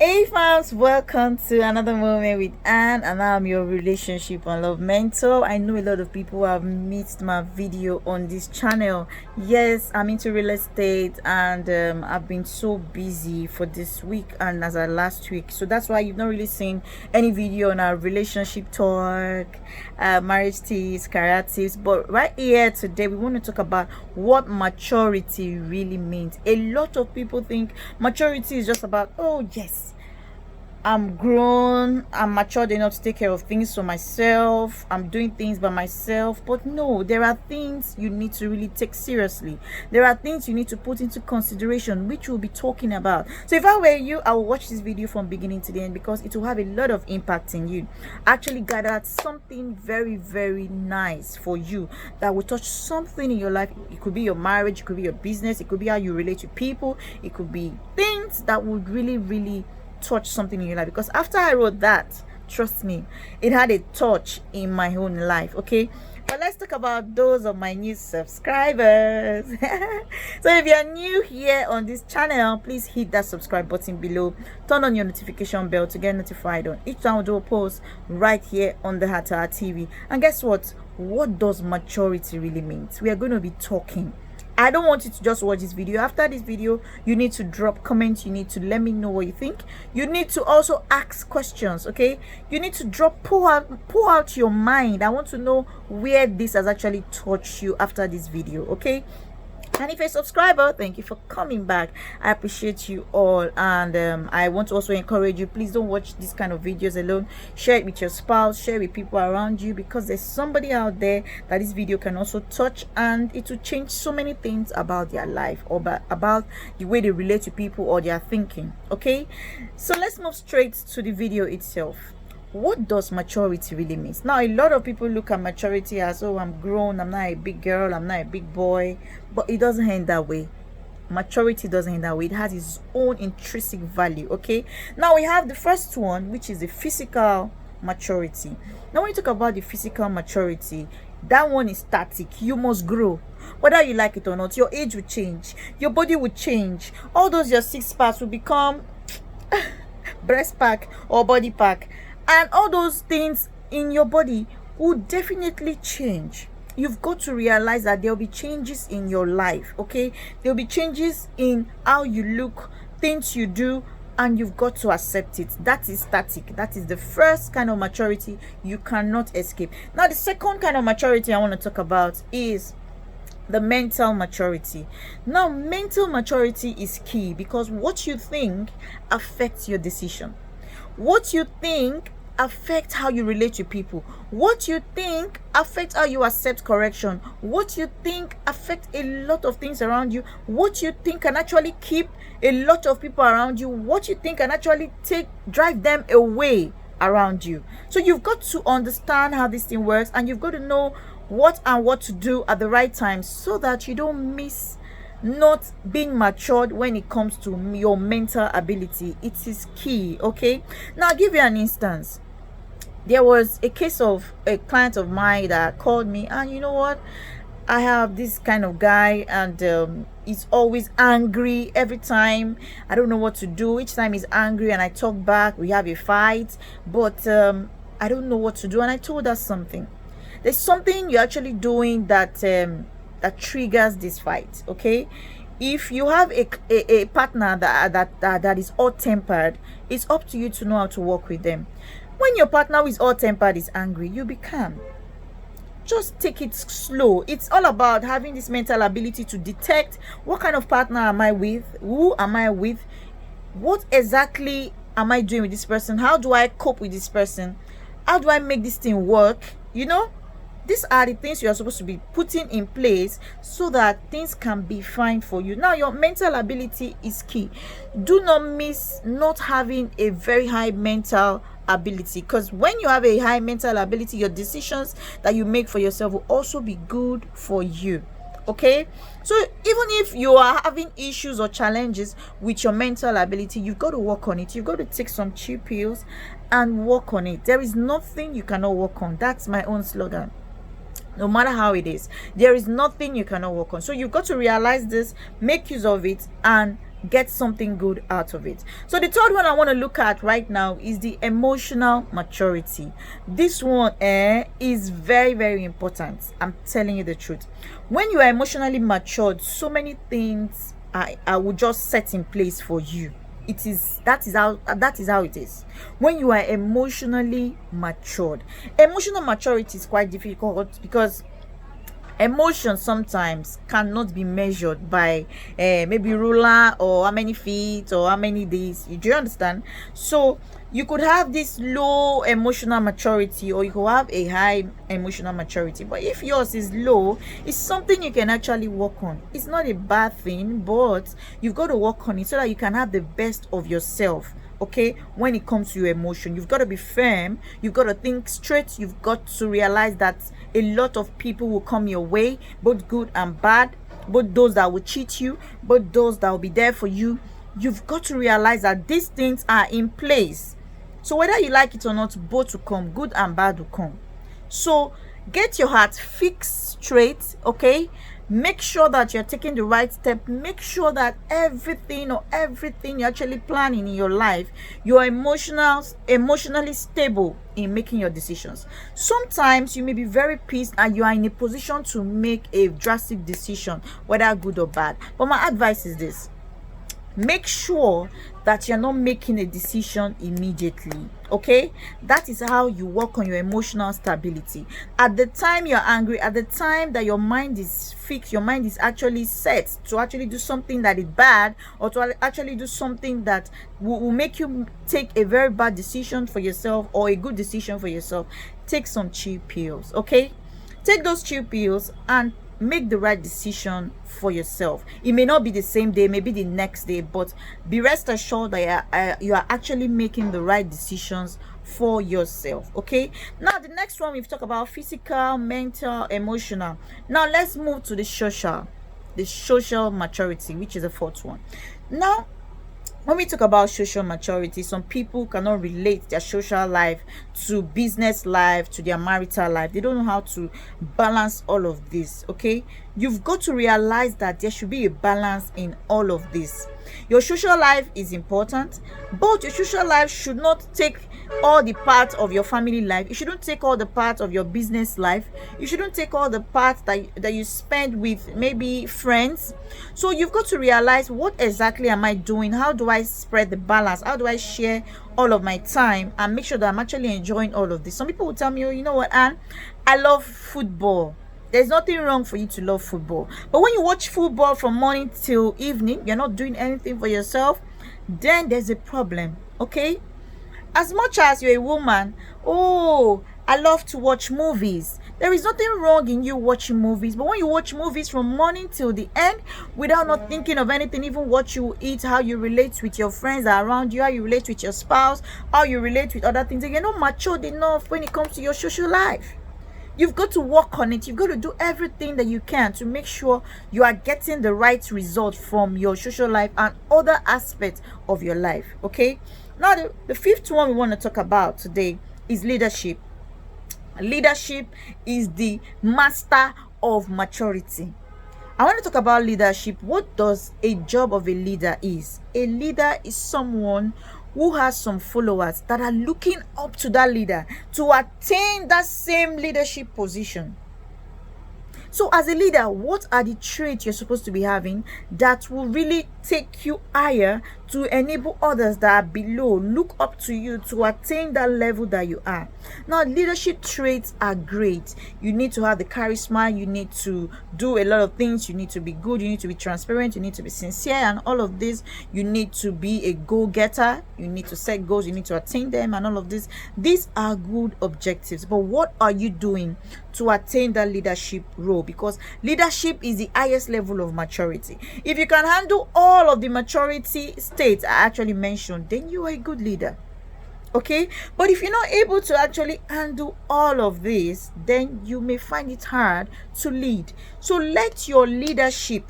Hey fams, welcome to another moment with Anne, and I'm your relationship and love mentor. I know a lot of people have missed my video on this channel. Yes, I'm into real estate, and I've been so busy for this week and as of last week, so that's why you've not really seen any video on our relationship talk, marriage tips, career tips. But right here today we want to talk about what maturity really means. A lot of people think maturity is just about, oh yes, I'm grown, I'm matured enough to take care of things for myself, I'm doing things by myself. But no, there are things you need to really take seriously. There are things you need to put into consideration, which we'll be talking about. So if I were you, I will watch this video from beginning to the end, because it will have a lot of impact in you. Actually gathered something very, very nice for you that will touch something in your life. It could be your marriage, it could be your business, it could be how you relate to people, it could be things that would really touch something in your life. Because after I wrote that, trust me, it had a touch in my own life. Okay, but let's talk about those of my new subscribers. So if you're new here on this channel, please hit that subscribe button below, turn on your notification bell to get notified on each time we do a post right here on the Heart to Heart TV. And guess what does maturity really mean? We are going to be talking. I don't want you to just watch this video. After this video, you need to drop comments. You need to let me know what you think. You need to also ask questions, okay? You need to pour out your mind. I want to know where this has actually touched you after this video, okay? And if you're a subscriber, thank you for coming back. I appreciate you all. And I want to also encourage you, please don't watch this kind of videos alone. Share it with your spouse, share it with people around you, because there's somebody out there that this video can also touch, and it will change so many things about their life, or about the way they relate to people or their thinking. Okay, so let's move straight to the video itself. What does maturity really mean? Now, a lot of people look at maturity as, oh, I'm grown, I'm not a big girl, I'm not a big boy. But it doesn't end that way. Maturity doesn't end that way. It has its own intrinsic value. Okay, now we have the first one, which is the physical maturity. Now when you talk about the physical maturity, that one is static. You must grow, whether you like it or not. Your age will change, your body will change. All those your six packs will become breast pack or body pack, and all those things in your body will definitely change. You've got to realize that there'll be changes in your life. Okay, there'll be changes in how you look, things you do, and you've got to accept it. That is static. That is the first kind of maturity you cannot escape. Now the second kind of maturity I want to talk about is the mental maturity. Now mental maturity is key, because what you think affects your decision. What you think affects how you relate to people. What you think affects how you accept correction. What you think affects a lot of things around you. What you think can actually keep a lot of people around you. What you think can actually drive them away around you. So you've got to understand how this thing works, and you've got to know what to do at the right time, so that you don't miss not being matured when it comes to your mental ability. It is key. Okay, now I'll give you an instance. There was a case of a client of mine that called me, and you know what, I have this kind of guy, and he's always angry every time. I don't know what to do. Each time he's angry and I talk back, we have a fight. But I don't know what to do. And I told her something. There's something you're actually doing that that triggers this fight. Okay, if you have a partner that is hot-tempered, it's up to you to know how to work with them. When your partner who is hot-tempered is angry, you be calm. Just take it slow. It's all about having this mental ability to detect, what kind of partner am I with, who am I with, what exactly am I doing with this person, how do I cope with this person, how do I make this thing work. You know, these are the things you are supposed to be putting in place, so that things can be fine for you. Now your mental ability is key. Do not miss not having a very high mental ability, because when you have a high mental ability, your decisions that you make for yourself will also be good for you. Okay, so even if you are having issues or challenges with your mental ability, you've got to work on it. You've got to take some cheap pills and work on it. There is nothing you cannot work on. That's my own slogan. No matter how it is, there is nothing you cannot work on. So you've got to realize this, make use of it, and get something good out of it. So the third one I want to look at right now is the emotional maturity. This one is very, very important. I'm telling you the truth. When you are emotionally matured, so many things I will just set in place for you. That is how it is. When you are emotionally matured, emotional maturity is quite difficult because emotion sometimes cannot be measured by maybe ruler or how many feet or how many days. Do you understand? So you could have this low emotional maturity or you could have a high emotional maturity, but if yours is low, it's something you can actually work on. It's not a bad thing, but you've got to work on it so that you can have the best of yourself. Okay, when it comes to your emotion, you've got to be firm, you've got to think straight, you've got to realize that a lot of people will come your way, both good and bad, both those that will cheat you, both those that will be there for you. You've got to realize that these things are in place. So whether you like it or not, both will come, good and bad will come. So get your heart fixed straight, okay? Make sure that you're taking the right step. Make sure that everything you're actually planning in your life, you're emotionally stable in making your decisions. Sometimes you may be very pissed and you are in a position to make a drastic decision, whether good or bad. But my advice is this: make sure that you're not making a decision immediately. Okay, that is how you work on your emotional stability. At the time you're angry, at the time that your mind is fixed, your mind is actually set to actually do something that is bad, or to actually do something that will make you take a very bad decision for yourself or a good decision for yourself, take some chill pills. Okay, take those chill pills and make the right decision for yourself. It may not be the same day, maybe the next day, but be rest assured that you are actually making the right decisions for yourself. Okay, now the next one, we've talked about physical, mental, emotional. Now let's move to the social maturity, which is the fourth one. Now when we talk about social maturity, some people cannot relate their social life to business life, to their marital life. They don't know how to balance all of this. Okay, you've got to realize that there should be a balance in all of this. Your social life is important, but your social life should not take all the parts of your family life. It shouldn't take all the parts of your business life. You shouldn't take all the parts that you spend with maybe friends. So you've got to realize, what exactly am I doing? How do I spread the balance? How do I share all of my time and make sure that I'm actually enjoying all of this? Some people will tell me, oh, you know what, Anne, I love football. There's nothing wrong for you to love football, but when you watch football from morning till evening, you're not doing anything for yourself, then there's a problem. Okay, as much as you're a woman, oh, I love to watch movies. There is nothing wrong in you watching movies, but when you watch movies from morning till the end without not thinking of anything, even what you eat, how you relate with your friends around you, how you relate with your spouse, how you relate with other things, you're not matured enough when it comes to your social life. You've got to work on it. You've got to do everything that you can to make sure you are getting the right result from your social life and other aspects of your life. Okay, now the fifth one we want to talk about today is leadership. Leadership is the master of maturity. I want to talk about leadership. What does a job of a leader is? A leader is someone who has some followers that are looking up to that leader to attain that same leadership position. So as a leader, what are the traits you're supposed to be having that will really take you higher to enable others that are below look up to you to attain that level that you are? Now, leadership traits are great. You need to have the charisma, you need to do a lot of things, you need to be good, you need to be transparent, you need to be sincere, and all of this. You need to be a go-getter, you need to set goals, you need to attain them, and all of this. These are good objectives, but what are you doing to attain that leadership role? Because leadership is the highest level of maturity. If you can handle all of the maturity states I actually mentioned, then you are a good leader. Okay, but if you're not able to actually handle all of this, then you may find it hard to lead. So let your leadership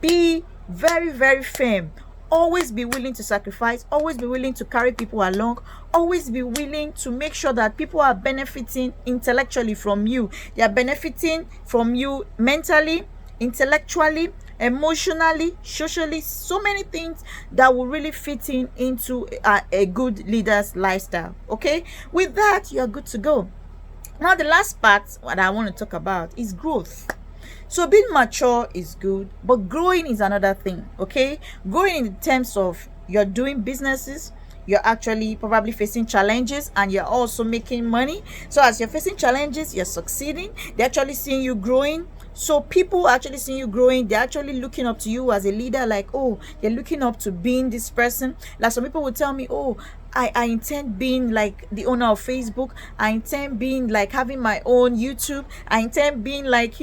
be very, very firm. Always be willing to sacrifice, always be willing to carry people along, always be willing to make sure that people are benefiting intellectually from you. They are benefiting from you mentally, intellectually, emotionally, socially, so many things that will really fit in into a good leader's lifestyle. Okay, with that, you're good to go. Now the last part what I want to talk about is growth. So being mature is good, but growing is another thing. Okay, growing in terms of you're doing businesses, you're actually probably facing challenges, and you're also making money. So as you're facing challenges, you're succeeding, they're actually seeing you growing. So people are actually seeing you growing, they're actually looking up to you as a leader, like, oh, they're looking up to being this person. Like some people will tell me, oh, I intend being like the owner of Facebook. I intend being like having my own YouTube. I intend being like,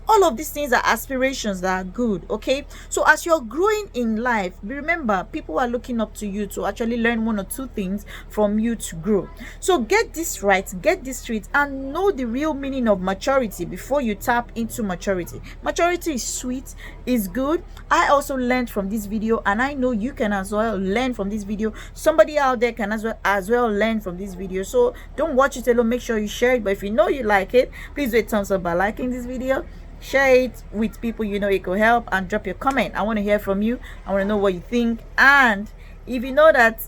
all of these things are aspirations that are good. Okay. So as you're growing in life, remember, people are looking up to you to actually learn one or two things from you to grow. So get this right, get this straight, and know the real meaning of maturity before you tap into maturity. Maturity is sweet, is good. I also learned from this video, and I know you can as well learn from this video. Somebody out there can as well learn from this video. So don't watch it alone, make sure you share it. But if you know you like it, please do a thumbs up by liking this video, share it with people you know it could help, and drop your comment. I want to hear from you. I want to know what you think. And if you know that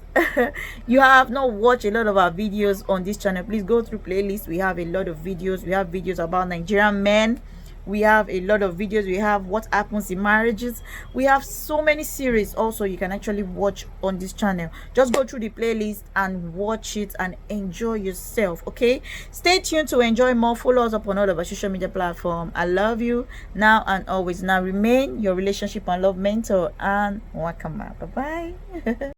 you have not watched a lot of our videos on this channel, please go through playlist. We have a lot of videos. We have videos about Nigerian men, we have a lot of videos, we have what happens in marriages, we have so many series also you can actually watch on this channel. Just go through the playlist and watch it and enjoy yourself. Okay, stay tuned to enjoy more. Follow us up on all of our social media platform. I love you now and always. Now remain your relationship and love mentor, and welcome. Bye bye.